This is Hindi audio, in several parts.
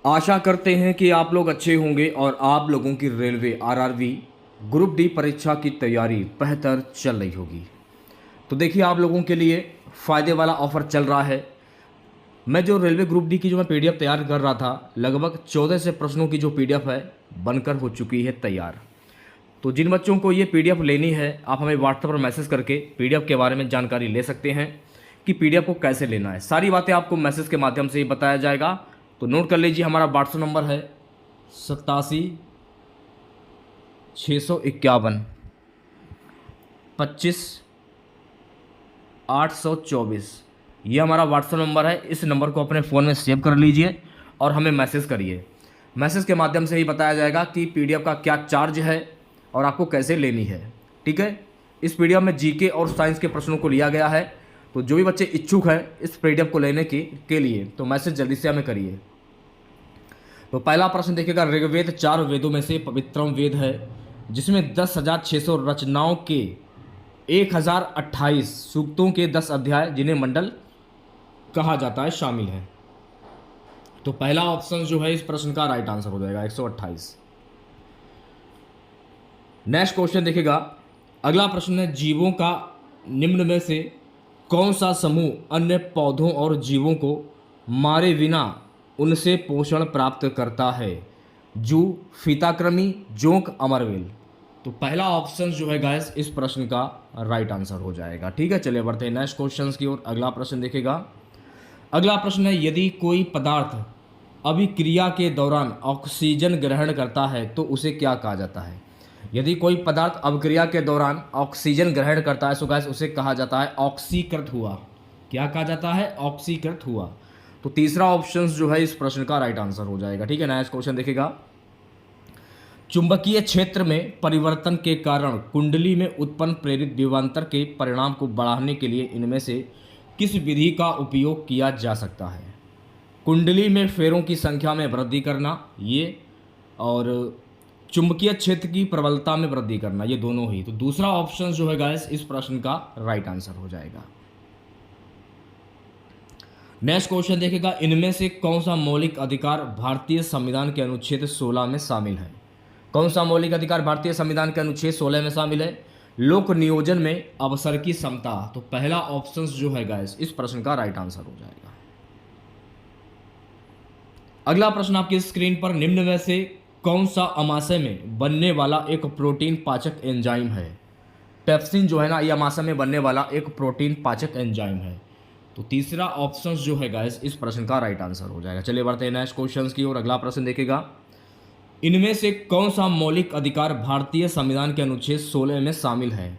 आशा करते हैं कि आप लोग अच्छे होंगे और आप लोगों की रेलवे आरआरबी ग्रुप डी परीक्षा की तैयारी बेहतर चल रही होगी। तो देखिए, आप लोगों के लिए फ़ायदे वाला ऑफ़र चल रहा है। मैं जो रेलवे ग्रुप डी की जो मैं पीडीएफ तैयार कर रहा था, लगभग 14 से प्रश्नों की जो पीडीएफ है बनकर हो चुकी है तैयार। तो जिन बच्चों को ये पीडीएफ लेनी है, आप हमें व्हाट्सएप पर मैसेज करके पीडीएफ के बारे में जानकारी ले सकते हैं कि पीडीएफ को कैसे लेना है। सारी बातें आपको मैसेज के माध्यम से ही बताया जाएगा। तो नोट कर लीजिए, हमारा व्हाट्सएप नंबर है 87 651 25 824। ये हमारा व्हाट्सएप नंबर है। इस नंबर को अपने फ़ोन में सेव कर लीजिए और हमें मैसेज करिए। मैसेज के माध्यम से ही बताया जाएगा कि पीडीएफ का क्या चार्ज है और आपको कैसे लेनी है। ठीक है, इस पीडीएफ में जीके और साइंस के प्रश्नों को लिया गया है। तो जो भी बच्चे इच्छुक हैं इस पीडीएफ को लेने के लिए, तो मैसेज जल्दी से हमें करिए। तो पहला प्रश्न देखिएगा, ऋग्वेद 4 वेदों में से पवित्रम वेद है, जिसमें 10,600 रचनाओं के 1,028 सूक्तों के 10 अध्याय, जिन्हें मंडल कहा जाता है, शामिल हैं। तो पहला ऑप्शन जो है इस प्रश्न का राइट आंसर हो जाएगा 128। नेक्स्ट क्वेश्चन देखिएगा, अगला प्रश्न है, जीवों का निम्न में से कौन सा समूह अन्य पौधों और जीवों को मारे बिना उनसे पोषण प्राप्त करता है? जू, फीताकृमि, जोंक, अमरवेल। तो पहला ऑप्शन जो है गाइस इस प्रश्न का राइट आंसर हो जाएगा। ठीक है, चलिए बढ़ते हैं नेक्स्ट क्वेश्चन की ओर। अगला प्रश्न देखिएगा, अगला प्रश्न है, यदि कोई पदार्थ अभिक्रिया के दौरान ऑक्सीजन ग्रहण करता है तो उसे क्या कहा जाता है? यदि कोई पदार्थ अभिक्रिया के दौरान ऑक्सीजन ग्रहण करता है तो गाइस उसे कहा जाता है ऑक्सीकृत हुआ। क्या कहा जाता है? ऑक्सीकृत हुआ। तो तीसरा ऑप्शन जो है इस प्रश्न का राइट आंसर हो जाएगा। ठीक है, नेक्स्ट क्वेश्चन देखिएगा, चुंबकीय क्षेत्र में परिवर्तन के कारण कुंडली में उत्पन्न प्रेरित विभवांतर के परिणाम को बढ़ाने के लिए इनमें से किस विधि का उपयोग किया जा सकता है? कुंडली में फेरों की संख्या में वृद्धि करना ये, और चुंबकीय क्षेत्र की प्रबलता में वृद्धि करना, ये दोनों ही। तो दूसरा ऑप्शन जो है गाइस इस प्रश्न का राइट आंसर हो जाएगा। नेक्स्ट क्वेश्चन देखिएगा, इनमें से कौन सा मौलिक अधिकार भारतीय संविधान के अनुच्छेद 16 में शामिल है? कौन सा मौलिक अधिकार भारतीय संविधान के अनुच्छेद 16 में शामिल है? लोक नियोजन में अवसर की समता। तो पहला ऑप्शन जो है गाइस इस प्रश्न का राइट आंसर हो जाएगा। अगला प्रश्न आपकी स्क्रीन पर, निम्न में से कौन सा अमाशय में बनने वाला एक प्रोटीन पाचक एंजाइम है? पेप्सिन जो है ना, ये अमाशय में बनने वाला एक प्रोटीन पाचक एंजाइम है। तो तीसरा ऑप्शन जो है गाइस इस प्रश्न का राइट आंसर हो जाएगा। चलिए बढ़ते हैं नेक्स्ट क्वेश्चन की ओर। अगला प्रश्न देखेगा, इनमें से कौन सा मौलिक अधिकार भारतीय संविधान के अनुच्छेद 16 में शामिल है?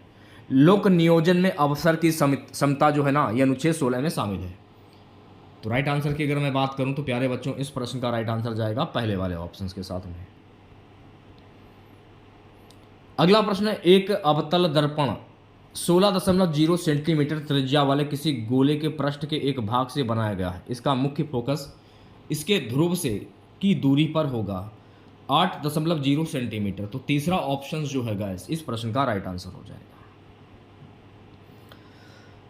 लोक नियोजन में अवसर की समता जो है ना, यह अनुच्छेद 16 में शामिल है। तो राइट आंसर की अगर मैं बात करूं तो प्यारे बच्चों इस प्रश्न का राइट आंसर जाएगा पहले वाले ऑप्शन के साथ में। अगला प्रश्न है, एक अवतल दर्पण 16.0 सेंटीमीटर त्रिज्या वाले किसी गोले के पृष्ठ के एक भाग से बनाया गया है। इसका मुख्य फोकस इसके ध्रुव से की दूरी पर होगा 8.0 सेंटीमीटर। तो तीसरा ऑप्शन जो है गाइस इस प्रश्न का राइट आंसर हो जाएगा।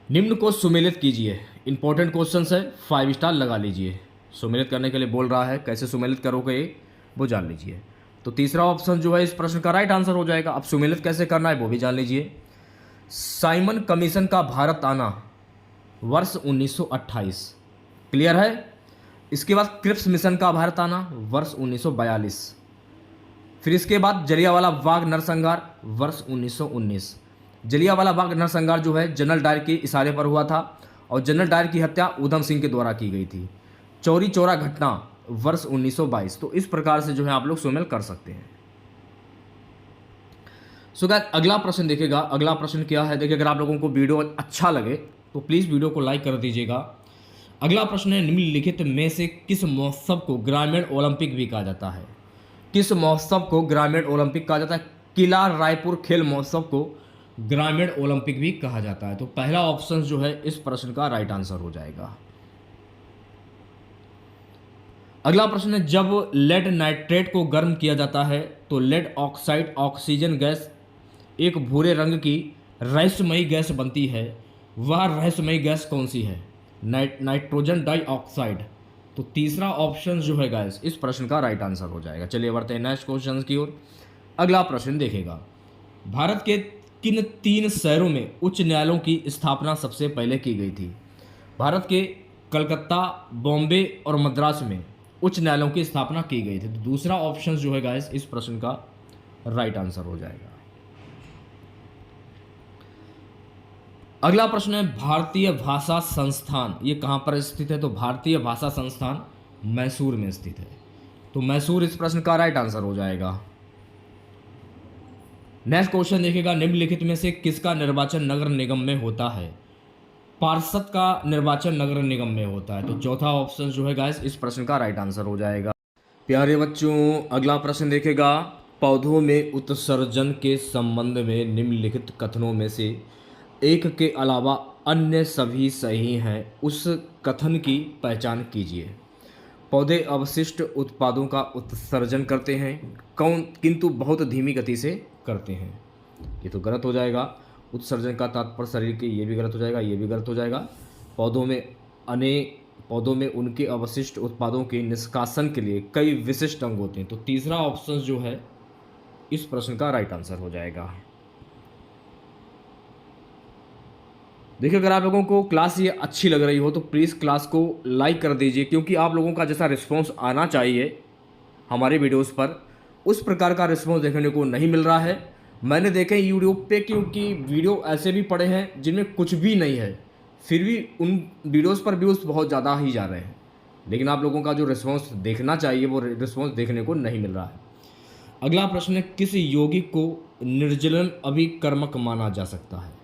निम्न को सुमेलित कीजिए। इंपॉर्टेंट क्वेश्चन है, 5 स्टार लगा लीजिए। सुमेलित करने के लिए बोल रहा है, कैसे सुमेलित करोगे वो जान लीजिए। तो तीसरा ऑप्शन जो है इस प्रश्न का राइट आंसर हो जाएगा। अब सुमेलित कैसे करना है वो भी जान लीजिए। साइमन कमीशन का भारत आना वर्ष 1928, क्लियर है। इसके बाद क्रिप्स मिशन का भारत आना वर्ष 1942। फिर इसके बाद जलियांवाला बाग नरसंहार वर्ष 1919। जलियांवाला बाग नरसंहार जो है जनरल डायर के इशारे पर हुआ था और जनरल डायर की हत्या उधम सिंह के द्वारा की गई थी। चौरी चौरा घटना वर्ष 1922। तो इस प्रकार से जो है आप लोग सुमेल कर सकते हैं। सो गाइस अगला प्रश्न देखिएगा, अगला प्रश्न क्या है देखिए, अगर आप लोगों को वीडियो अच्छा लगे तो प्लीज़ वीडियो को लाइक कर दीजिएगा। अगला प्रश्न है, निम्नलिखित में से किस महोत्सव को ग्रामीण ओलंपिक भी कहा जाता है? किस महोत्सव को ग्रामीण ओलंपिक कहा जाता है? किला रायपुर खेल महोत्सव को ग्रामीण ओलंपिक भी कहा जाता है। तो पहला ऑप्शन जो है इस प्रश्न का राइट आंसर हो जाएगा। अगला प्रश्न है, जब लेड नाइट्रेट को गर्म किया जाता है तो लेड ऑक्साइड ऑक्सीजन गैस एक भूरे रंग की रहस्यमयी गैस बनती है। वह रहस्यमयी गैस कौन सी है? Nitrogen dioxide. तो तीसरा ऑप्शन जो है गाइस इस प्रश्न का राइट आंसर हो जाएगा। चलिए बढ़ते हैं नेक्स्ट क्वेश्चन की ओर। अगला प्रश्न देखेगा, भारत के किन 3 शहरों में उच्च न्यायालयों की स्थापना सबसे पहले की गई थी? भारत के कलकत्ता, बॉम्बे और मद्रास में उच्च न्यायालयों की स्थापना की गई थी। तो दूसरा ऑप्शन जो है गाइस इस प्रश्न का राइट आंसर हो जाएगा। अगला प्रश्न है, भारतीय भाषा संस्थान ये कहाँ पर स्थित है? तो भारतीय भाषा संस्थान मैसूर में स्थित है। तो मैसूर इस प्रश्न का राइट आंसर हो जाएगा। नेक्स्ट क्वेश्चन देखिएगा, निम्नलिखित में से किसका निर्वाचन नगर निगम में होता है? पार्षद का निर्वाचन नगर निगम में होता है। तो चौथा ऑप्शन जो है गाइस इस प्रश्न का राइट आंसर हो जाएगा। प्यारे बच्चों, अगला प्रश्न देखेगा, पौधों में उत्सर्जन के संबंध में निम्नलिखित कथनों में से एक के अलावा अन्य सभी सही हैं, उस कथन की पहचान कीजिए। पौधे अवशिष्ट उत्पादों का उत्सर्जन करते हैं किंतु बहुत धीमी गति से करते हैं। ये तो गलत हो जाएगा। उत्सर्जन का तात्पर्य शरीर के, ये भी गलत हो जाएगा, ये भी गलत हो जाएगा। पौधों में उनके अवशिष्ट उत्पादों के निष्कासन के लिए कई विशिष्ट अंग होते हैं। तो तीसरा ऑप्शन जो है इस प्रश्न का राइट आंसर हो जाएगा। देखिए, अगर आप लोगों को क्लास ये अच्छी लग रही हो तो प्लीज़ क्लास को लाइक कर दीजिए, क्योंकि आप लोगों का जैसा रिस्पॉन्स आना चाहिए हमारे वीडियोस पर उस प्रकार का रिस्पॉन्स देखने को नहीं मिल रहा है। मैंने देखे यूट्यूब पे, क्योंकि वीडियो ऐसे भी पड़े हैं जिनमें कुछ भी नहीं है, फिर भी उन वीडियोस पर व्यूज़ बहुत ज़्यादा ही जा रहे हैं, लेकिन आप लोगों का जो रिस्पॉन्स देखना चाहिए वो रिस्पॉन्स देखने को नहीं मिल रहा है। अगला प्रश्न है, किस यौगिक को निर्जलन अभिकर्मक माना जा सकता है?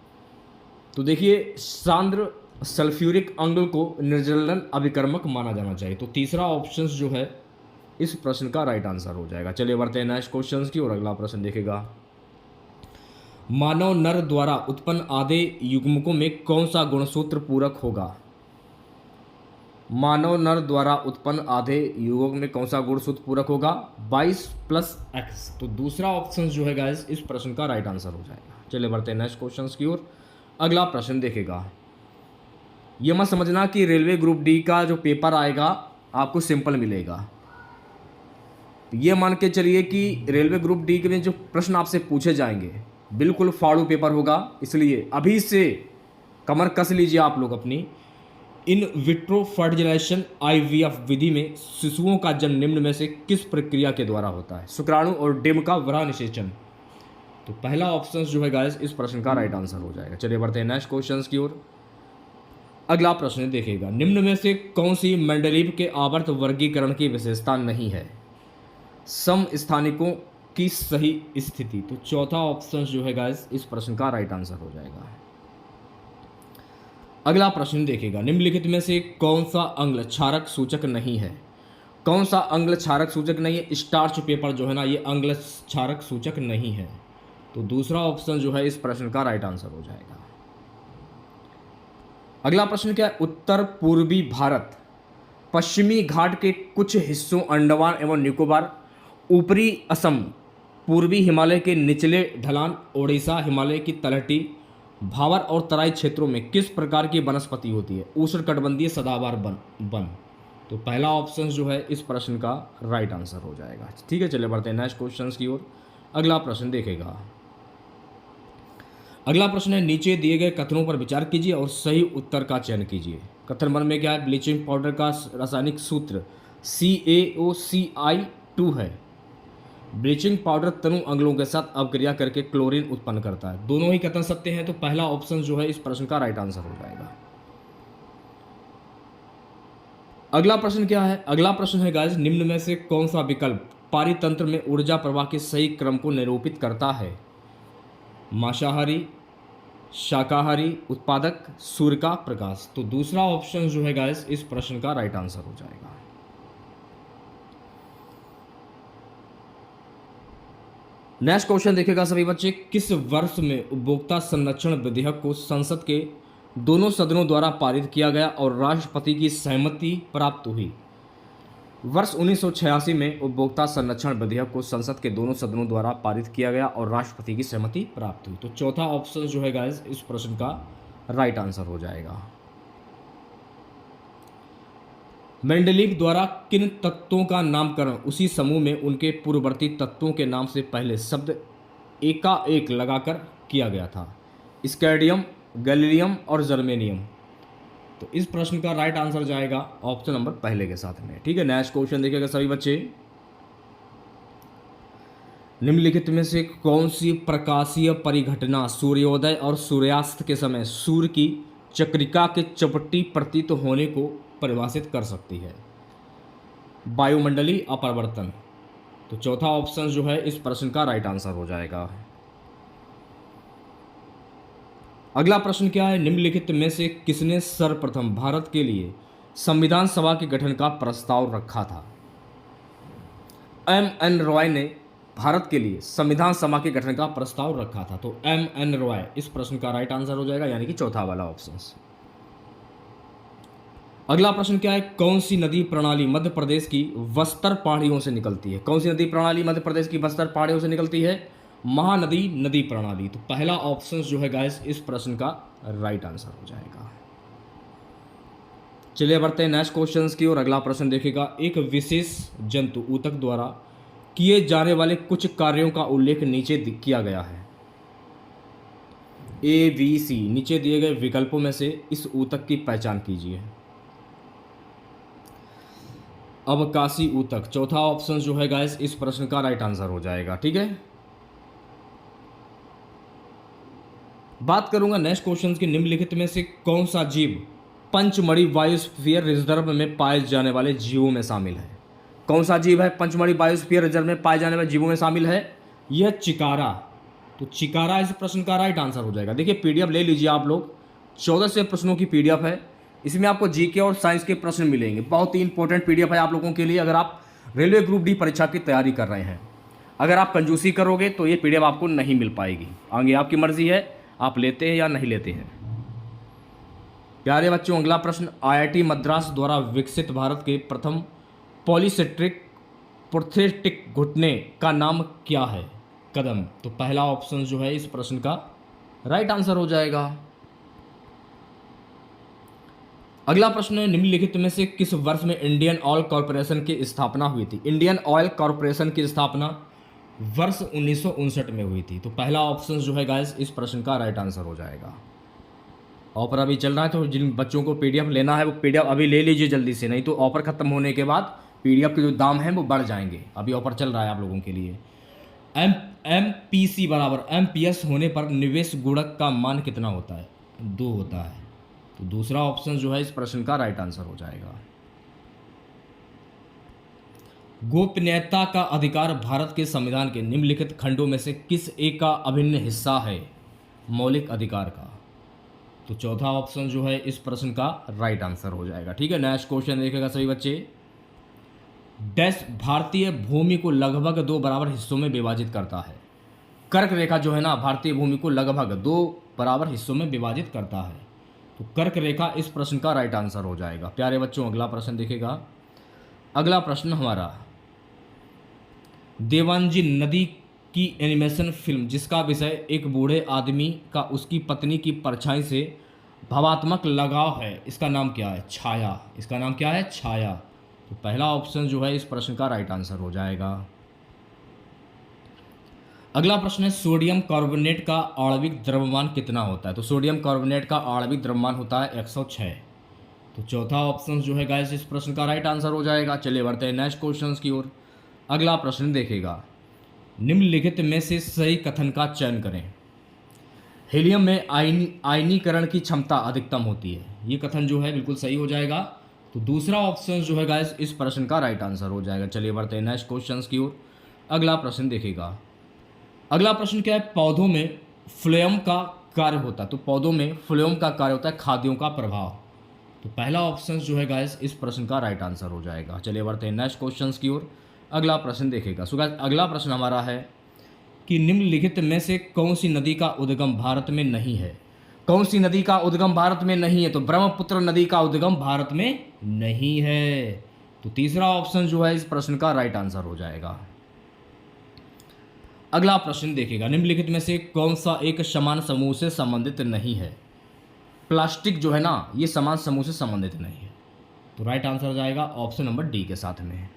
तो देखिए, सांद्र सल्फ्यूरिक अम्ल को निर्जलन अभिकर्मक माना जाना चाहिए। तो तीसरा ऑप्शन जो है इस प्रश्न का राइट आंसर हो जाएगा। चलिए बढ़ते हैं नेक्स्ट क्वेश्चन की और अगला प्रश्न देखेगा, मानव नर द्वारा उत्पन्न आधे युग्मकों में कौन सा गुणसूत्र पूरक होगा? मानव नर द्वारा उत्पन्न आधे युग्मक में कौन सा गुणसूत्र पूरक होगा? 22+X। तो दूसरा ऑप्शन जो है गाइस इस प्रश्न का राइट आंसर हो जाएगा। चलिए बढ़ते हैं नेक्स्ट क्वेश्चन की ओर। अगला प्रश्न देखेगा, ये मत समझना कि रेलवे ग्रुप डी का जो पेपर आएगा आपको सिंपल मिलेगा। ये मान के चलिए कि रेलवे ग्रुप डी के में जो प्रश्न आपसे पूछे जाएंगे बिल्कुल फाड़ू पेपर होगा, इसलिए अभी से कमर कस लीजिए आप लोग अपनी। इन विट्रो फर्टिलाइजेशन IVF विधि में शिशुओं का जन्म निम्न में से किस प्रक्रिया के द्वारा होता है? शुक्राणु और डिम का वरा निषेचन। तो पहला ऑप्शन जो है गाइस इस प्रश्न का राइट आंसर हो जाएगा। चलिए बढ़ते हैं नेक्स्ट क्वेश्चन की ओर। अगला प्रश्न देखेगा, निम्न में से कौन सी मेंडलीव के आवर्त वर्गीकरण की विशेषता नहीं है? समस्थानिकों की सही स्थिति। तो चौथा ऑप्शन जो है गाइस इस प्रश्न का राइट आंसर हो जाएगा। अगला प्रश्न देखेगा, निम्नलिखित में से कौन सा अंग क्षारक सूचक नहीं है? कौन सा अंग क्षारक सूचक नहीं है? स्टार्च पेपर जो है ना, ये अंग क्षारक सूचक नहीं है। तो दूसरा ऑप्शन जो है इस प्रश्न का राइट आंसर हो जाएगा। अगला प्रश्न क्या है, उत्तर पूर्वी भारत, पश्चिमी घाट के कुछ हिस्सों अंडमान एवं निकोबार, ऊपरी असम, पूर्वी हिमालय के निचले ढलान, ओडिशा हिमालय की तलहटी, भावर और तराई क्षेत्रों में किस प्रकार की वनस्पति होती है? उष्णकटिबंधीय सदाबहार वन। तो पहला ऑप्शन जो है इस प्रश्न का राइट आंसर हो जाएगा। ठीक है, चलिए बढ़ते हैं नेक्स्ट क्वेश्चन की ओर। अगला प्रश्न देखेगा, अगला प्रश्न है, नीचे दिए गए कथनों पर विचार कीजिए और सही उत्तर का चयन कीजिए। कथन 1 में क्या है? ब्लीचिंग पाउडर का रासायनिक सूत्र CaOCl2 है। ब्लीचिंग पाउडर तनु अम्लों के साथ अपक्रिया करके क्लोरीन उत्पन्न करता है। दोनों ही कथन सत्य हैं, तो पहला ऑप्शन जो है इस प्रश्न का राइट आंसर हो जाएगा। अगला प्रश्न क्या है? अगला प्रश्न है गाइस, निम्न में से कौन सा विकल्प पारितंत्र में ऊर्जा प्रवाह के सही क्रम को निरूपित करता है? मांसाहारी, शाकाहारी, उत्पादक, सूर्य का प्रकाश। तो दूसरा ऑप्शन जो है गाइस इस प्रश्न का राइट आंसर हो जाएगा। नेक्स्ट क्वेश्चन देखिएगा सभी बच्चे, किस वर्ष में उपभोक्ता संरक्षण विधेयक को संसद के दोनों सदनों द्वारा पारित किया गया और राष्ट्रपति की सहमति प्राप्त हुई? वर्ष 1986 में उपभोक्ता संरक्षण विधेयक को संसद के दोनों सदनों द्वारा पारित किया गया और राष्ट्रपति की सहमति प्राप्त हुई। तो चौथा ऑप्शन जो है गाइस इस प्रश्न का राइट आंसर हो जाएगा। मेंडलीव द्वारा किन तत्वों का नामकरण उसी समूह में उनके पूर्ववर्ती तत्वों के नाम से पहले शब्द एकाएक लगाकर किया गया था? स्कैंडियम, गैलीलियम और जर्मेनियम। तो इस प्रश्न का राइट आंसर जाएगा ऑप्शन नंबर पहले के साथ में। ठीक है, नेक्स्ट क्वेश्चन देखिएगा सभी बच्चे। निम्नलिखित में से कौन सी प्रकाशीय परिघटना सूर्योदय और सूर्यास्त के समय सूर्य की चक्रिका के चपटी प्रतीत होने को परिभाषित कर सकती है? वायुमंडलीय अपरिवर्तन। तो चौथा ऑप्शन जो है इस प्रश्न का राइट आंसर हो जाएगा। अगला प्रश्न क्या है? निम्नलिखित में से किसने सर्वप्रथम भारत के लिए संविधान सभा के गठन का प्रस्ताव रखा था? एम.एन. रॉय ने भारत के लिए संविधान सभा के गठन का प्रस्ताव रखा था। तो एम.एन. रॉय इस प्रश्न का राइट आंसर हो जाएगा, यानी कि चौथा वाला ऑप्शन। अगला प्रश्न क्या है? कौन सी नदी प्रणाली मध्य प्रदेश की बस्तर पहाड़ियों से निकलती है? कौन सी नदी प्रणाली मध्य प्रदेश की बस्तर पहाड़ियों से निकलती है? महानदी नदी प्रणाली। तो पहला ऑप्शन जो है गाइस इस प्रश्न का राइट आंसर हो जाएगा। चलिए बढ़ते हैं नेक्स्ट क्वेश्चंस की ओर। अगला प्रश्न देखिएगा, एक विशेष जंतु ऊतक द्वारा किए जाने वाले कुछ कार्यों का उल्लेख नीचे किया गया है। ए, बी, सी नीचे दिए गए विकल्पों में से इस ऊतक की पहचान कीजिए। अवकाशी ऊतक, चौथा ऑप्शन जो है गाइस इस प्रश्न का राइट आंसर हो जाएगा। ठीक है, बात करूंगा नेक्स्ट क्वेश्चन की। निम्नलिखित में से कौन सा जीव पंचमढ़ी बायोस्फीयर रिजर्व में पाए जाने वाले जीवों में शामिल है? कौन सा जीव है पंचमढ़ी बायोस्फीयर रिजर्व में पाए जाने वाले जीवों में शामिल है? यह चिकारा। तो चिकारा इस प्रश्न का राइट आंसर हो जाएगा। देखिए पीडीएफ ले लीजिए आप लोग, 14 से प्रश्नों की पीडीएफ है। इसमें आपको जीके और साइंस के प्रश्न मिलेंगे। बहुत ही इंपॉर्टेंट पीडीएफ है आप लोगों के लिए, अगर आप रेलवे ग्रुप डी परीक्षा की तैयारी कर रहे हैं। अगर आप कंजूसी करोगे तो ये पीडीएफ आपको नहीं मिल पाएगी। आगे आपकी मर्जी है, आप लेते हैं या नहीं लेते हैं। प्यारे बच्चों, अगला प्रश्न, आईआईटी मद्रास द्वारा विकसित भारत के प्रथम पॉलीसेट्रिक प्रोस्थेटिक घुटने का नाम क्या है? कदम। तो पहला ऑप्शन जो है इस प्रश्न का राइट आंसर हो जाएगा। अगला प्रश्न है, निम्नलिखित में से किस वर्ष में इंडियन ऑयल कॉरपोरेशन की स्थापना हुई थी? इंडियन ऑयल कॉरपोरेशन की स्थापना वर्ष 1959 में हुई थी। तो पहला ऑप्शन जो है गाइस इस प्रश्न का राइट आंसर हो जाएगा। ऑफर अभी चल रहा है, तो जिन बच्चों को पीडीएफ लेना है वो पीडीएफ अभी ले लीजिए जल्दी से, नहीं तो ऑफर खत्म होने के बाद पीडीएफ के जो दाम हैं वो बढ़ जाएंगे। अभी ऑफर चल रहा है आप लोगों के लिए। एमपीसी बराबर एमपीएस होने पर निवेश गुणक का मान कितना होता है? 2 होता है। तो दूसरा ऑप्शन जो है इस प्रश्न का राइट आंसर हो जाएगा। गोपनीयता का अधिकार भारत के संविधान के निम्नलिखित खंडों में से किस एक का अभिन्न हिस्सा है? मौलिक अधिकार का। तो चौथा ऑप्शन जो है इस प्रश्न का राइट आंसर हो जाएगा। ठीक है, नेक्स्ट क्वेश्चन देखेगा सभी बच्चे। डैश भारतीय भूमि को लगभग 2 बराबर हिस्सों में विभाजित करता है। कर्क रेखा जो है ना भारतीय भूमि को लगभग 2 बराबर हिस्सों में विभाजित करता है। तो कर्क रेखा इस प्रश्न का राइट आंसर हो जाएगा। प्यारे बच्चों, अगला प्रश्न देखेगा। अगला प्रश्न हमारा, देवांजी नदी की एनिमेशन फिल्म जिसका विषय एक बूढ़े आदमी का उसकी पत्नी की परछाई से भावात्मक लगाव है, इसका नाम क्या है? छाया। इसका नाम क्या है? छाया। तो पहला ऑप्शन जो है इस प्रश्न का राइट आंसर हो जाएगा। अगला प्रश्न है, सोडियम कार्बोनेट का आणविक द्रव्यमान कितना होता है? तो सोडियम कार्बोनेट का आणविक द्रव्यमान होता है 106। तो चौथा ऑप्शन जो है गाइस इस प्रश्न का राइट आंसर हो जाएगा। चलिए बढ़ते हैं नेक्स्ट क्वेश्चन की ओर। अगला प्रश्न देखेगा, निम्नलिखित में से सही कथन का चयन करें। हीलियम में आयनीकरण की क्षमता अधिकतम होती है। ये कथन जो है बिल्कुल सही हो जाएगा। तो दूसरा ऑप्शन जो है गाइस इस प्रश्न का राइट आंसर हो जाएगा। चलिए बढ़ते हैं नेक्स्ट क्वेश्चन की ओर। अगला प्रश्न देखेगा। अगला प्रश्न क्या है? पौधों में फ्लोएम का कार्य होता है। तो पौधों में फ्लोएम का कार्य होता है खाद्यों का प्रभाव। तो पहला ऑप्शन जो है गाइस इस प्रश्न का राइट आंसर हो जाएगा। चलिए बढ़ते हैं नेक्स्ट क्वेश्चन की ओर। अगला प्रश्न देखेगा। सो गाइस अगला प्रश्न हमारा है कि निम्नलिखित में से कौन सी नदी का उद्गम भारत में नहीं है? कौन सी नदी का उद्गम भारत में नहीं है? तो ब्रह्मपुत्र नदी का उद्गम भारत में नहीं है। तो तीसरा ऑप्शन जो है इस प्रश्न का राइट आंसर हो जाएगा। अगला प्रश्न देखेगा, निम्नलिखित में से कौन सा एक समान समूह से संबंधित नहीं है? प्लास्टिक जो है ना ये समान समूह से संबंधित नहीं है। तो राइट आंसर हो जाएगा ऑप्शन नंबर डी के साथ में।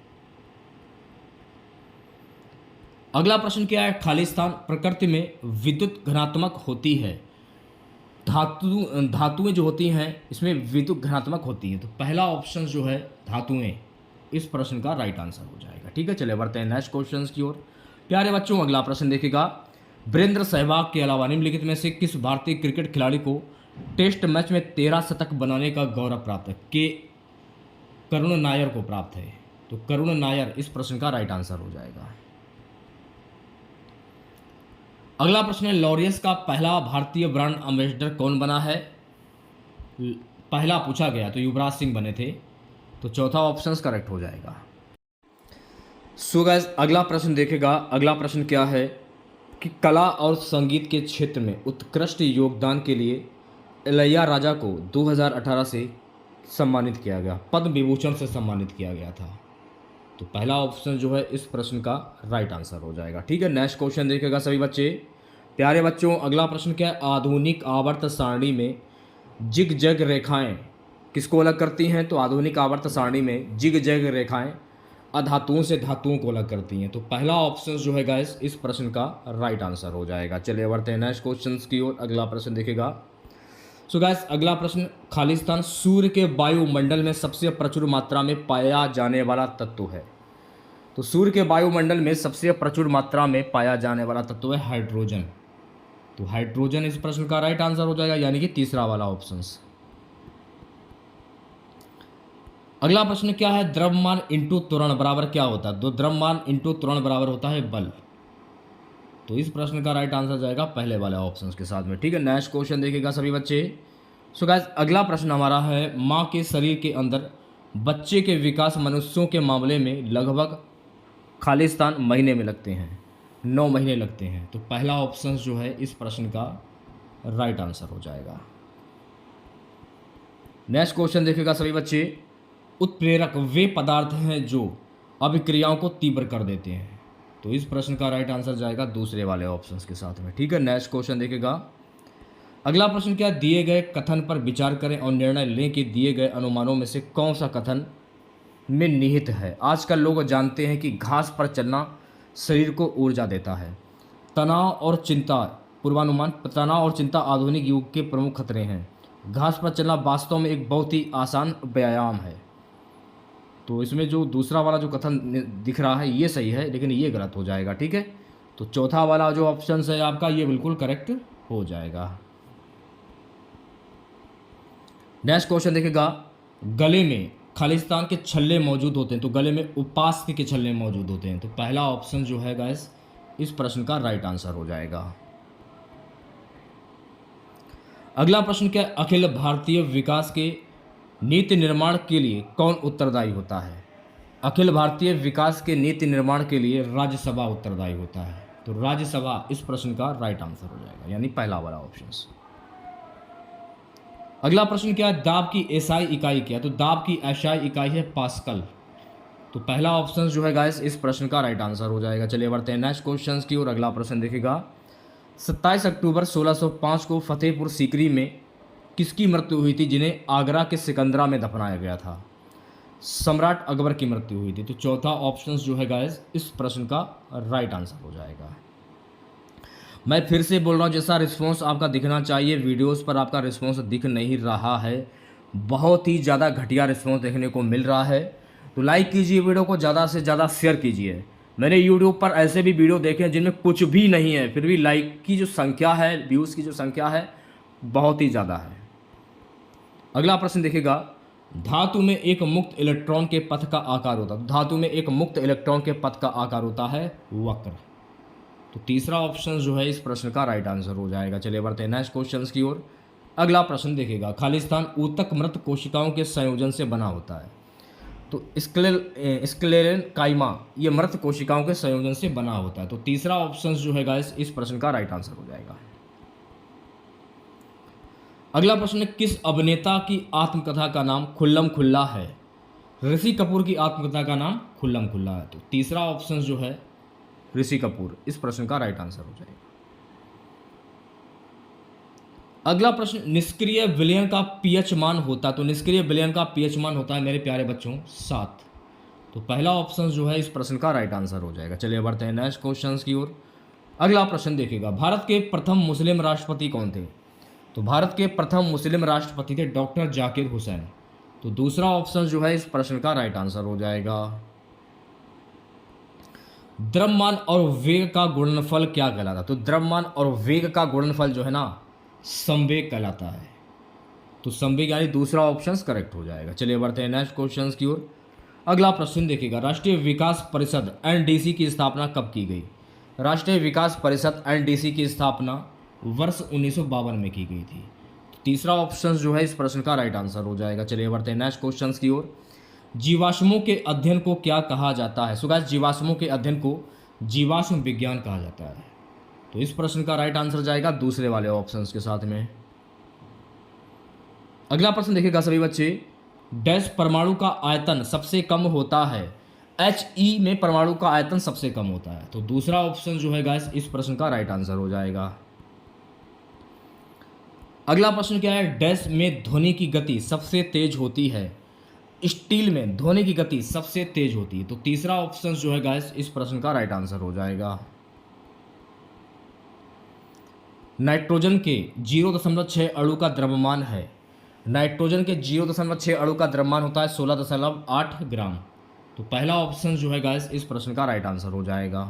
अगला प्रश्न क्या है, खालिस्तान प्रकृति में विद्युत घनात्मक होती है। धातुएं जो होती हैं इसमें विद्युत घनात्मक होती हैं। तो पहला ऑप्शन जो है धातुएं, इस प्रश्न का राइट आंसर हो जाएगा। ठीक है, चलिए बढ़ते हैं नेक्स्ट क्वेश्चन की ओर। प्यारे बच्चों, अगला प्रश्न देखिएगा, वीरेंद्र सहवाग के अलावा निम्नलिखित में से किस भारतीय क्रिकेट खिलाड़ी को टेस्ट मैच में 13 शतक बनाने का गौरव प्राप्त है? के करुण नायर को प्राप्त है। तो करुण नायर इस प्रश्न का राइट आंसर हो जाएगा। अगला प्रश्न है, लॉरियस का पहला भारतीय ब्रांड एम्बेसडर कौन बना है? पहला पूछा गया तो युवराज सिंह बने थे। तो चौथा ऑप्शन करेक्ट हो जाएगा। सो गाइस, अगला प्रश्न देखेगा। अगला प्रश्न क्या है कि कला और संगीत के क्षेत्र में उत्कृष्ट योगदान के लिए इलैयाराजा को 2018 से सम्मानित किया गया, पद्म विभूषण से सम्मानित किया गया था। तो पहला ऑप्शन जो है इस प्रश्न का राइट आंसर हो जाएगा। ठीक है, नेक्स्ट क्वेश्चन देखेगा सभी बच्चे। प्यारे बच्चों, अगला प्रश्न क्या है, आधुनिक आवर्त सारणी में जिग जैग रेखाएं किसको अलग करती हैं? तो आधुनिक आवर्त सारणी में जिग जैग रेखाएं अधातुओं से धातुओं को अलग करती हैं। तो पहला ऑप्शन जो है गाइस इस प्रश्न का राइट आंसर हो जाएगा। चलिए बढ़ते हैं नेक्स्ट क्वेश्चन की ओर। अगला प्रश्न देखेगा। सो गाइस, अगला प्रश्न, खालिस्तान सूर्य के वायुमंडल में सबसे प्रचुर मात्रा में पाया जाने वाला तत्व है। तो सूर्य के वायुमंडल में सबसे प्रचुर मात्रा में पाया जाने वाला तत्व है हाइड्रोजन। तो हाइड्रोजन इस प्रश्न का राइट आंसर हो जाएगा, यानी कि तीसरा वाला ऑप्शन। अगला प्रश्न क्या है, द्रव्यमान इंटू त्वरण बराबर क्या होता है? तो द्रव्यमान इंटू त्वरण बराबर होता है बल। तो इस प्रश्न का राइट आंसर जाएगा पहले वाले ऑप्शंस के साथ में। ठीक है, नेक्स्ट क्वेश्चन देखिएगा सभी बच्चे। सो गाइस, अगला प्रश्न हमारा है, माँ के शरीर के अंदर बच्चे के विकास मनुष्यों के मामले में लगभग खालिस्तान महीने में लगते हैं, 9 महीने लगते हैं। तो पहला ऑप्शन जो है इस प्रश्न का राइट आंसर हो जाएगा। नेक्स्ट क्वेश्चन देखिएगा सभी बच्चे, उत्प्रेरक वे पदार्थ हैं जो अभिक्रियाओं को तीव्र कर देते हैं। तो इस प्रश्न का राइट आंसर जाएगा दूसरे वाले ऑप्शंस के साथ में। ठीक है, नेक्स्ट क्वेश्चन देखिएगा। अगला प्रश्न क्या, दिए गए कथन पर विचार करें और निर्णय लें कि दिए गए अनुमानों में से कौन सा कथन में निहित है। आजकल लोग जानते हैं कि घास पर चलना शरीर को ऊर्जा देता है। तनाव और चिंता पूर्वानुमान, तनाव और चिंता आधुनिक युग के प्रमुख खतरे हैं। घास पर चलना वास्तव में एक बहुत ही आसान व्यायाम है। तो इसमें जो दूसरा वाला जो कथन दिख रहा है ये सही है, लेकिन ये गलत हो जाएगा। ठीक है, तो चौथा वाला जो ऑप्शन है आपका ये बिल्कुल करेक्ट हो जाएगा। नेक्स्ट क्वेश्चन देखिएगा, गले में खालिस्तान के छल्ले मौजूद होते हैं, तो गले में उपास्य के छल्ले मौजूद होते हैं। तो पहला ऑप्शन जो है गाइस इस प्रश्न का राइट आंसर हो जाएगा। अगला प्रश्न क्या है, अखिल भारतीय विकास के नीति निर्माण के लिए कौन उत्तरदायी होता है? अखिल भारतीय विकास के नीति निर्माण के लिए राज्यसभा उत्तरदायी होता है। तो राज्यसभा इस प्रश्न का राइट आंसर हो जाएगा, यानी पहला वाला ऑप्शन। अगला प्रश्न क्या है, दाब की एसआई इकाई क्या है? तो दाब की एसआई इकाई है पास्कल। तो पहला ऑप्शन जो है गाइस इस प्रश्न का राइट आंसर हो जाएगा। चलिए बढ़ते हैं नेक्स्ट क्वेश्चन की ओर। अगला प्रश्न देखिएगा, 27 अक्टूबर 1605 को फतेहपुर सीकरी में किसकी मृत्यु हुई थी, जिन्हें आगरा के सिकंदरा में दफनाया गया था? सम्राट अकबर की मृत्यु हुई थी। तो चौथा ऑप्शन जो है गाइस इस प्रश्न का राइट आंसर हो जाएगा। मैं फिर से बोल रहा हूँ, जैसा रिस्पॉन्स आपका दिखना चाहिए वीडियोस पर आपका रिस्पॉन्स दिख नहीं रहा है, बहुत ही ज़्यादा घटिया रिस्पॉन्स देखने को मिल रहा है। तो लाइक कीजिए वीडियो को, ज़्यादा से ज़्यादा शेयर कीजिए। मैंने यूट्यूब पर ऐसे भी वीडियो देखे हैं जिनमें कुछ भी नहीं है, फिर भी लाइक की जो संख्या है, व्यूज़ की जो संख्या है बहुत ही ज़्यादा है। अगला प्रश्न देखिएगा, धातु में एक मुक्त इलेक्ट्रॉन के पथ का आकार होता है। धातु में एक मुक्त इलेक्ट्रॉन के पथ का आकार होता है वक्र। तो तीसरा ऑप्शन जो है इस प्रश्न का राइट आंसर हो जाएगा। चलिए बढ़ते हैं नेक्स्ट क्वेश्चन की ओर। अगला प्रश्न देखिएगा, खालिस्तान ऊतक मृत कोशिकाओं के संयोजन से बना होता है। तो स्क्लेरन काइमा ये मृत कोशिकाओं के संयोजन से बना होता है। तो तीसरा ऑप्शन जो है गाइस इस प्रश्न का राइट आंसर हो जाएगा। अगला प्रश्न, किस अभिनेता की आत्मकथा का नाम खुल्लम खुल्ला है? ऋषि कपूर की आत्मकथा का नाम खुल्लम खुल्ला है। तो तीसरा ऑप्शन जो है ऋषि कपूर इस प्रश्न का राइट आंसर हो जाएगा। अगला प्रश्न, निष्क्रिय विलयन का पीएच मान होता है, तो निष्क्रिय विलयन का पीएच मान होता है मेरे प्यारे बच्चों 7। तो पहला ऑप्शन जो है इस प्रश्न का राइट आंसर हो जाएगा। चलिए बढ़ते हैं नेक्स्ट क्वेश्चन की ओर। अगला प्रश्न देखिएगा, भारत के प्रथम मुस्लिम राष्ट्रपति कौन थे? तो भारत के प्रथम मुस्लिम राष्ट्रपति थे डॉक्टर जाकिर हुसैन। तो दूसरा ऑप्शन जो है इस प्रश्न का राइट आंसर हो जाएगा। द्रव्यमान और वेग का गुणनफल क्या कहलाता है? तो द्रव्यमान और वेग का गुणनफल जो है ना, संवेग कहलाता है। तो संवेग यानी दूसरा ऑप्शन करेक्ट हो जाएगा। चलिए बढ़ते हैं नेक्स्ट क्वेश्चन की ओर। अगला प्रश्न देखिएगा, राष्ट्रीय विकास परिषद एनडीसी की स्थापना कब की गई? राष्ट्रीय विकास परिषद एनडीसी की स्थापना वर्ष 1952 में की गई थी। तो तीसरा ऑप्शन जो है इस प्रश्न का राइट आंसर हो जाएगा। चलिए बढ़ते हैं नेक्स्ट क्वेश्चन की ओर। जीवाश्मों के अध्ययन को क्या कहा जाता है? सो गाइस, जीवाश्मों के अध्ययन को जीवाश्म विज्ञान कहा जाता है। तो इस प्रश्न का राइट आंसर जाएगा दूसरे वाले ऑप्शन के साथ में। अगला प्रश्न देखिएगा सभी बच्चे, डैश परमाणु का आयतन सबसे कम होता है? He में परमाणु का आयतन सबसे कम होता है। तो दूसरा ऑप्शन जो है गाइस इस प्रश्न का राइट आंसर हो जाएगा। अगला प्रश्न क्या है, डैश में ध्वनि की गति सबसे तेज होती है? स्टील में ध्वनि की गति सबसे तेज होती है। तो तीसरा ऑप्शन जो है गाइस इस प्रश्न का राइट आंसर हो जाएगा। नाइट्रोजन के 0.6 अणु का द्रव्यमान है। नाइट्रोजन के 0.6 अणु का द्रव्यमान होता है 16.8 ग्राम। तो पहला ऑप्शन जो है गाइस इस प्रश्न का राइट आंसर हो जाएगा।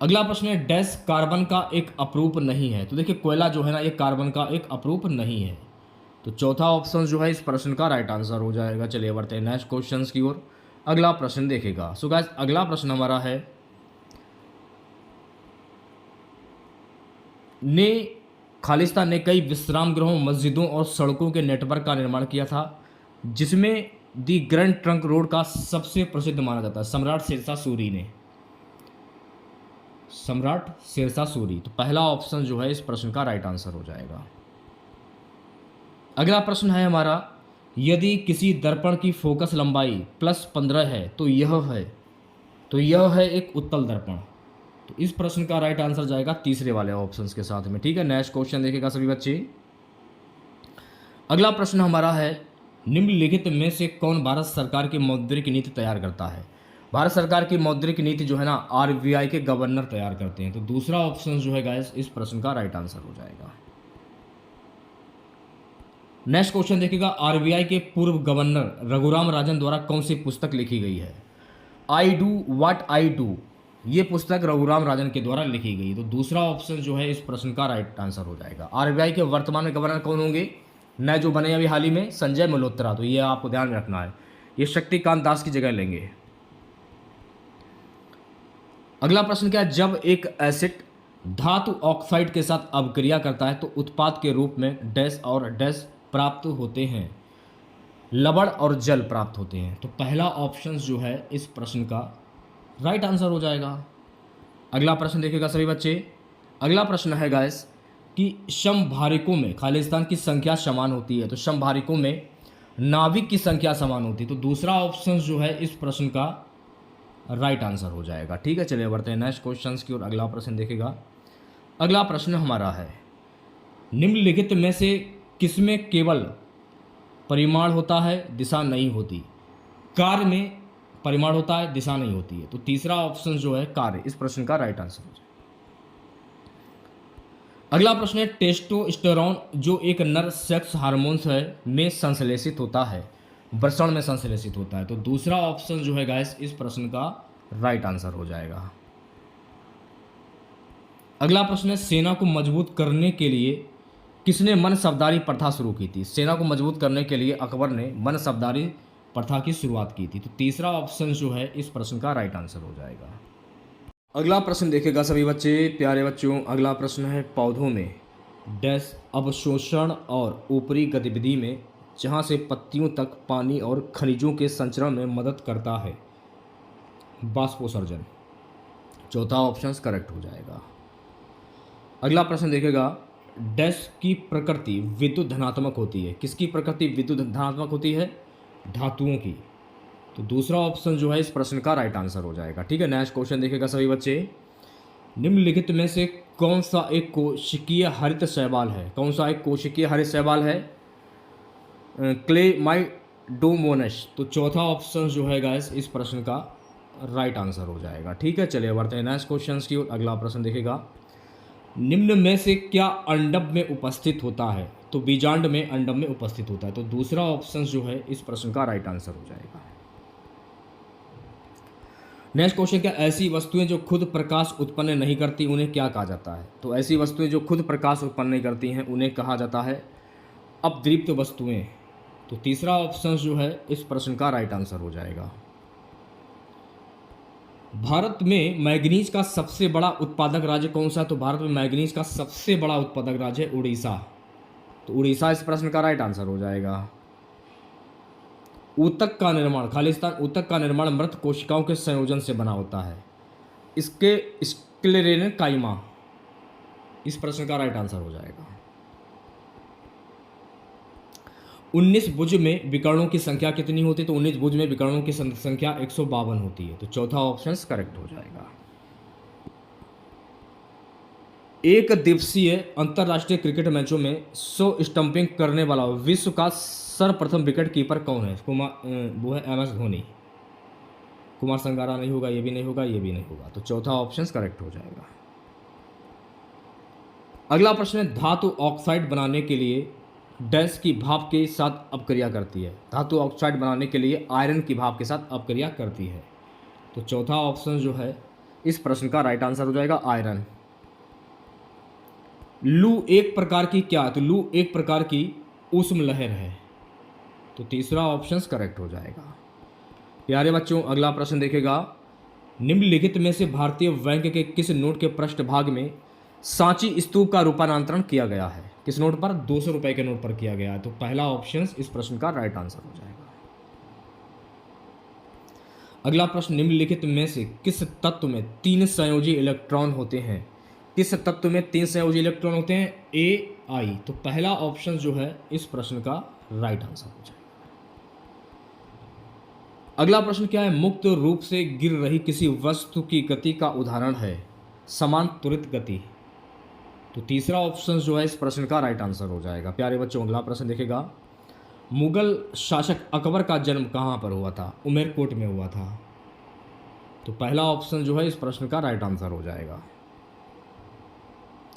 अगला प्रश्न है, डैश कार्बन का एक अपरूप नहीं है? तो देखिए कोयला जो है ना, ये कार्बन का एक अपरूप नहीं है। तो चौथा ऑप्शन जो है इस प्रश्न का राइट आंसर हो जाएगा। चलिए बढ़ते हैं नेक्स्ट क्वेश्चन की ओर। अगला प्रश्न देखिएगा। सो गाइस अगला प्रश्न हमारा है, खालिस्तान ने कई विश्राम गृहों, मस्जिदों और सड़कों के नेटवर्क का निर्माण किया था, जिसमें दी ग्रैंड ट्रंक रोड का सबसे प्रसिद्ध माना जाता है सम्राट शेरशाह सूरी ने। सम्राट शेरशाह सूरी। तो पहला ऑप्शन जो है इस प्रश्न का राइट आंसर हो जाएगा। अगला प्रश्न है हमारा, यदि किसी दर्पण की फोकस लंबाई +15 है तो यह है एक उत्तल दर्पण। तो इस प्रश्न का राइट आंसर जाएगा तीसरे वाले ऑप्शंस के साथ में। ठीक है, नेक्स्ट क्वेश्चन देखिएगा सभी बच्चे। अगला प्रश्न हमारा है, निम्नलिखित में से कौन भारत सरकार की मौद्रिक नीति तैयार करता है? भारत सरकार की मौद्रिक नीति जो है ना, आरबीआई के गवर्नर तैयार करते हैं। तो दूसरा ऑप्शन जो है गाइस इस प्रश्न का राइट आंसर हो जाएगा। नेक्स्ट क्वेश्चन देखिएगा, आरबीआई के पूर्व गवर्नर रघुराम राजन द्वारा कौन सी पुस्तक लिखी गई है? I do what I do, ये पुस्तक रघुराम राजन के द्वारा लिखी गई। तो दूसरा ऑप्शन जो है इस प्रश्न का राइट आंसर हो जाएगा। आरबीआई के वर्तमान में गवर्नर कौन होंगे? नए जो बने अभी हाल ही में, संजय मल्होत्रा। तो ये आपको ध्यान में रखना है, ये शक्तिकांत दास की जगह लेंगे। अगला प्रश्न क्या है, जब एक एसिड धातु ऑक्साइड के साथ अवक्रिया करता है तो उत्पाद के रूप में डैश और डैश प्राप्त होते हैं? लवण और जल प्राप्त होते हैं। तो पहला ऑप्शन जो है इस प्रश्न का राइट आंसर हो जाएगा। अगला प्रश्न देखिएगा सभी बच्चे। अगला प्रश्न है गाइस कि समभारिकों में खालिस्तान की संख्या समान होती है, तो समभारिकों में नाविक की संख्या समान होती है। तो दूसरा ऑप्शन जो है इस प्रश्न का राइट आंसर हो जाएगा। ठीक है, चलिए बढ़ते हैं नेक्स्ट क्वेश्चन की ओर। अगला प्रश्न देखिएगा। अगला प्रश्न हमारा है, निम्नलिखित में से किसमें केवल परिमाण होता है, दिशा नहीं होती? कार्य में परिमाण होता है, दिशा नहीं होती है। तो तीसरा ऑप्शन जो है कार्य, इस प्रश्न का राइट आंसर हो जाएगा। अगला प्रश्न है, टेस्टोस्टेरोन जो एक नर सेक्स हार्मोन्स है में संश्लेषित होता है, वृषण में संश्लेषित होता है। तो दूसरा ऑप्शन जो है गाइस इस प्रश्न का राइट आंसर हो जाएगा। अगला प्रश्न है, सेना को मजबूत करने के लिए किसने मनसबदारी प्रथा शुरू की थी? सेना को मजबूत करने के लिए अकबर ने मनसबदारी प्रथा की शुरुआत की थी। तो तीसरा ऑप्शन जो है इस प्रश्न का राइट आंसर हो जाएगा। अगला प्रश्न देखेगा सभी बच्चे, प्यारे बच्चों। अगला प्रश्न है, पौधों में डैश अवशोषण और ऊपरी गतिविधि में जहाँ से पत्तियों तक पानी और खनिजों के संचरण में मदद करता है, बाष्पोत्सर्जन। चौथा ऑप्शन करेक्ट हो जाएगा। अगला प्रश्न देखेगा, डैश की प्रकृति विद्युत धनात्मक होती है? किसकी प्रकृति विद्युत धनात्मक होती है? धातुओं की। तो दूसरा ऑप्शन जो है इस प्रश्न का राइट आंसर हो जाएगा। ठीक है, नेक्स्ट क्वेश्चन देखेगा सभी बच्चे। निम्नलिखित में से कौन सा एक कोशिकीय हरित शैवाल है? कौन सा एक कोशिकीय हरित शैवाल है? क्लेमाइडोमोनस। तो चौथा ऑप्शन जो है गाइस इस प्रश्न का राइट आंसर हो जाएगा। ठीक है, चलिए बढ़ते हैं नेक्स्ट क्वेश्चन की ओर। अगला प्रश्न देखेगा, निम्न में से क्या अंडम में उपस्थित होता है? तो बीजांड में अंडम में उपस्थित होता है। तो दूसरा ऑप्शन जो है इस प्रश्न का राइट आंसर हो जाएगा। नेक्स्ट क्वेश्चन, क्या ऐसी वस्तुएं जो खुद प्रकाश उत्पन्न नहीं करती उन्हें क्या कहा जाता है? तो ऐसी वस्तुएं जो खुद प्रकाश उत्पन्न नहीं करती हैं उन्हें कहा जाता है अपदीप्त वस्तुएं। तो तीसरा ऑप्शन जो है इस प्रश्न का राइट आंसर हो जाएगा। भारत में मैग्नीज का सबसे बड़ा उत्पादक राज्य कौन सा? तो भारत में मैग्नीज का सबसे बड़ा उत्पादक राज्य है उड़ीसा। तो उड़ीसा इस प्रश्न का राइट आंसर हो जाएगा। ऊतक का निर्माण, खालिस्तान ऊतक का निर्माण मृत कोशिकाओं के संयोजन से बना होता है। इसके स्क्लेरेनकाइमा इस प्रश्न का राइट आंसर हो जाएगा। 19 भुज में विकर्णों की संख्या कितनी होती है? तो 19 भुज में विकर्णों की संख्या 152 होती है। तो चौथा ऑप्शन करेक्ट हो जाएगा। एक दिवसीय अंतरराष्ट्रीय क्रिकेट मैचों में 100 स्टंपिंग करने वाला विश्व का सर्वप्रथम विकेट कीपर कौन है? वो है MS धोनी। कुमार संगारा नहीं होगा, ये भी नहीं होगा, ये भी नहीं होगा। तो चौथा ऑप्शन करेक्ट हो जाएगा। अगला प्रश्न है, धातु ऑक्साइड बनाने के लिए डैश की भाप के साथ अपक्रिया करती है? धातु ऑक्साइड बनाने के लिए आयरन की भाप के साथ अपक्रिया करती है। तो चौथा ऑप्शन जो है इस प्रश्न का राइट आंसर हो जाएगा आयरन। लू एक प्रकार की क्या है? तो लू एक प्रकार की ऊष्म लहर है। तो तीसरा ऑप्शन करेक्ट हो जाएगा। प्यारे बच्चों, अगला प्रश्न देखेगा, निम्नलिखित में से भारतीय बैंक के किस नोट के पृष्ठभाग में सांची स्तूप का रूपांतरण किया गया है? किस नोट पर? 200 रुपए के नोट पर किया गया है। तो पहला ऑप्शन इस प्रश्न का राइट आंसर हो जाएगा। अगला प्रश्न, निम्नलिखित में से किस तत्व में 3 संयोजी इलेक्ट्रॉन होते हैं? किस तत्व में 3 संयोजी इलेक्ट्रॉन होते हैं? Ai। तो पहला ऑप्शन जो है इस प्रश्न का राइट आंसर हो जाएगा। अगला प्रश्न क्या है, मुक्त रूप से गिर रही किसी वस्तु की गति का उदाहरण है समान त्वरित गति। तो तीसरा ऑप्शन जो है इस प्रश्न का राइट आंसर हो जाएगा। प्यारे बच्चों, अगला प्रश्न देखेगा, मुगल शासक अकबर का जन्म कहाँ पर हुआ था? उमेरकोट में हुआ था। तो पहला ऑप्शन जो है इस प्रश्न का राइट आंसर हो जाएगा।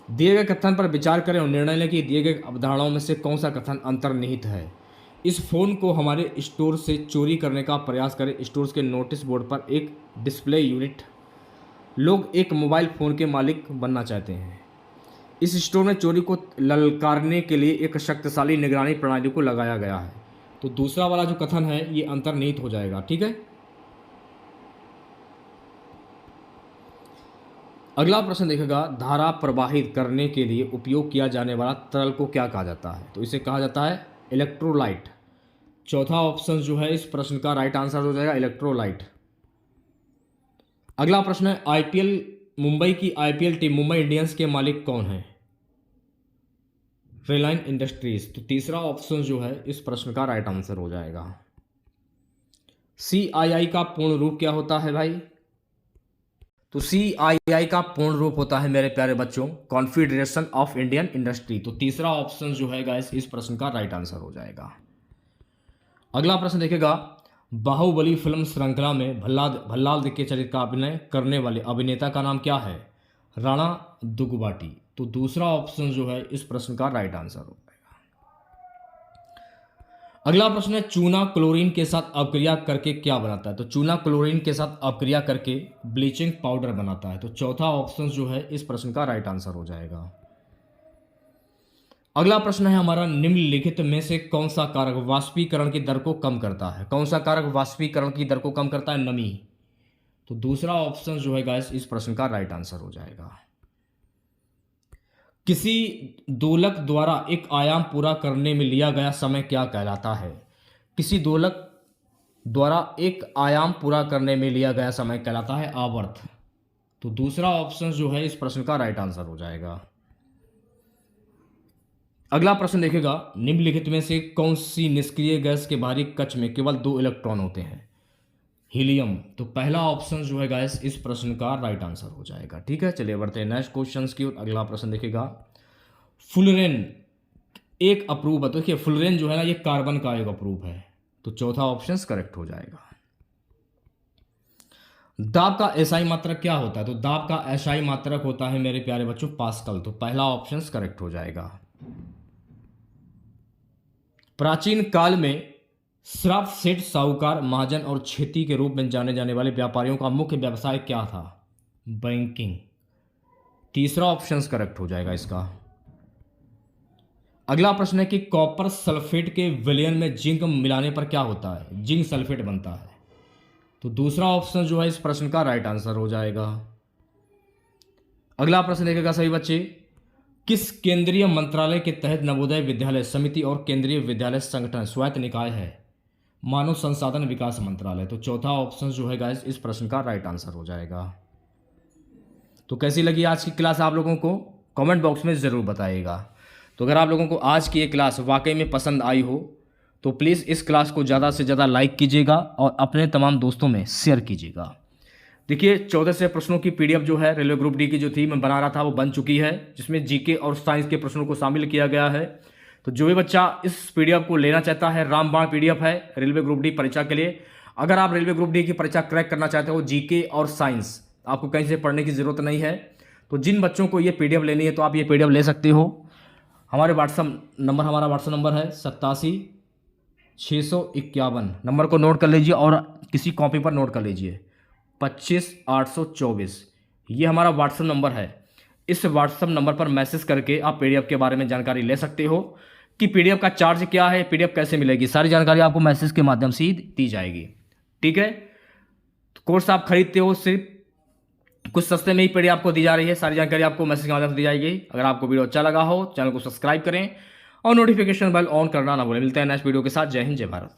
दिए गए कथन पर विचार करें और निर्णय लें कि दिए गए अवधारणाओं में से कौन सा कथन अंतर्निहित है। इस फोन को हमारे स्टोर से चोरी करने का प्रयास करें। स्टोर के नोटिस बोर्ड पर एक डिस्प्ले यूनिट। लोग एक मोबाइल फ़ोन के मालिक बनना चाहते हैं। इस स्टोर में चोरी को ललकारने के लिए एक शक्तिशाली निगरानी प्रणाली को लगाया गया है। तो दूसरा वाला जो कथन है ये अंतर्निहित हो जाएगा। ठीक है, अगला प्रश्न देखेगा, धारा प्रवाहित करने के लिए उपयोग किया जाने वाला तरल को क्या कहा जाता है? तो इसे कहा जाता है इलेक्ट्रोलाइट। चौथा ऑप्शन जो है इस प्रश्न का राइट आंसर हो जाएगा इलेक्ट्रोलाइट। अगला प्रश्न है, मुंबई की IPL टीम मुंबई इंडियंस के मालिक कौन है? रिलायंस इंडस्ट्रीज। तो तीसरा ऑप्शन जो है इस प्रश्न का राइट आंसर हो जाएगा। CII का पूर्ण रूप क्या होता है भाई? तो CII का पूर्ण रूप होता है मेरे प्यारे बच्चों कॉन्फेडरेशन ऑफ इंडियन इंडस्ट्री। तो तीसरा ऑप्शन जो है गाइस इस प्रश्न का राइट आंसर हो जाएगा। अगला प्रश्न देखेगा, बाहुबली फिल्म श्रृंखला में भल्लाल के चरित्र का अभिनय करने वाले अभिनेता का नाम क्या है? राणा दुगुबाटी। तो दूसरा ऑप्शन जो है इस प्रश्न का राइट आंसर हो जाएगा। अगला प्रश्न है, चूना क्लोरीन के साथ अपक्रिया करके क्या बनाता है? तो चूना क्लोरीन के साथ अपक्रिया करके ब्लीचिंग पाउडर बनाता है। तो चौथा ऑप्शन जो है इस प्रश्न का राइट आंसर हो जाएगा। अगला प्रश्न है हमारा, निम्नलिखित में से कौन सा कारक वाष्पीकरण की दर को कम करता है? कौन सा कारक वाष्पीकरण की दर को कम करता है? नमी। तो दूसरा ऑप्शन जो है गाइस इस प्रश्न का राइट आंसर हो जाएगा। किसी दोलक द्वारा एक आयाम पूरा करने में लिया गया समय क्या कहलाता है? किसी दोलक द्वारा एक आयाम पूरा करने में लिया गया समय कहलाता है आवर्त। तो दूसरा ऑप्शन जो है इस प्रश्न का राइट आंसर हो जाएगा। अगला प्रश्न देखेगा, निम्नलिखित में से कौन सी निष्क्रिय गैस के बाहरी कक्ष में केवल 2 इलेक्ट्रॉन होते हैं? हीलियम। तो पहला ऑप्शन जो है गाइस इस प्रश्न का राइट आंसर हो जाएगा। ठीक है, चलिए बढ़ते हैं नेक्स्ट क्वेश्चन की ओर। अगला प्रश्न देखिएगा, फुलरेन एक अप्रूव है। तो देखिए फुलरेन जो है ना ये कार्बन का एक अप्रूव है, तो चौथा ऑप्शन करेक्ट हो जाएगा। दाब का एसआई मात्रक क्या होता है? तो दाब का एसआई मात्रक होता है मेरे प्यारे बच्चों पास्कल, तो पहला ऑप्शन करेक्ट हो जाएगा। प्राचीन काल में श्राप सेठ, साहूकार, महाजन और खेती के रूप में जाने जाने वाले व्यापारियों का मुख्य व्यवसाय क्या था? बैंकिंग। तीसरा ऑप्शन करेक्ट हो जाएगा इसका। अगला प्रश्न है कि कॉपर सल्फेट के विलयन में जिंक मिलाने पर क्या होता है? जिंक सल्फेट बनता है, तो दूसरा ऑप्शन जो है इस प्रश्न का राइट आंसर हो जाएगा। अगला प्रश्न देखेगा सभी बच्चे, किस केंद्रीय मंत्रालय के तहत नवोदय विद्यालय समिति और केंद्रीय विद्यालय संगठन स्वायत्त निकाय है? मानव संसाधन विकास मंत्रालय। तो चौथा ऑप्शन जो है गाइस इस प्रश्न का राइट आंसर हो जाएगा। तो कैसी लगी आज की क्लास आप लोगों को? कमेंट बॉक्स में ज़रूर बताइएगा। तो अगर आप लोगों को आज की ये क्लास वाकई में पसंद आई हो तो प्लीज़ इस क्लास को ज़्यादा से ज़्यादा लाइक कीजिएगा और अपने तमाम दोस्तों में शेयर कीजिएगा। देखिए 14 से प्रश्नों की पीडीएफ जो है रेलवे ग्रुप डी की जो थी मैं बना रहा था वो बन चुकी है, जिसमें जीके और साइंस के प्रश्नों को शामिल किया गया है। तो जो भी बच्चा इस पीडीएफ को लेना चाहता है, रामबाण पीडीएफ है रेलवे ग्रुप डी परीक्षा के लिए। अगर आप रेलवे ग्रुप डी की परीक्षा क्रैक करना चाहते हो, जीके और साइंस आपको कहीं से पढ़ने की ज़रूरत नहीं है, तो जिन बच्चों को ये पीडीएफ लेनी है तो आप ये पीडीएफ ले सकते हो। हमारा व्हाट्सअप नंबर है 87 651। नंबर को नोट कर लीजिए और किसी कॉपी पर नोट कर लीजिए 25 824। ये हमारा व्हाट्सअप नंबर है। इस व्हाट्सअप नंबर पर मैसेज करके आप पीडीएफ के बारे में जानकारी ले सकते हो कि पीडीएफ का चार्ज क्या है, पीडीएफ कैसे मिलेगी, सारी जानकारी आपको मैसेज के माध्यम से ही दी जाएगी। ठीक है, तो कोर्स आप खरीदते हो सिर्फ कुछ सस्ते में ही पीडीएफ आपको दी जा रही है, सारी जानकारी आपको मैसेज के माध्यम से दी जाएगी। अगर आपको वीडियो अच्छा लगा हो चैनल को सब्सक्राइब करें और नोटिफिकेशन बेल ऑन करना ना भूलें। मिलते हैं नेक्स्ट वीडियो के साथ। जय हिंद, जय भारत।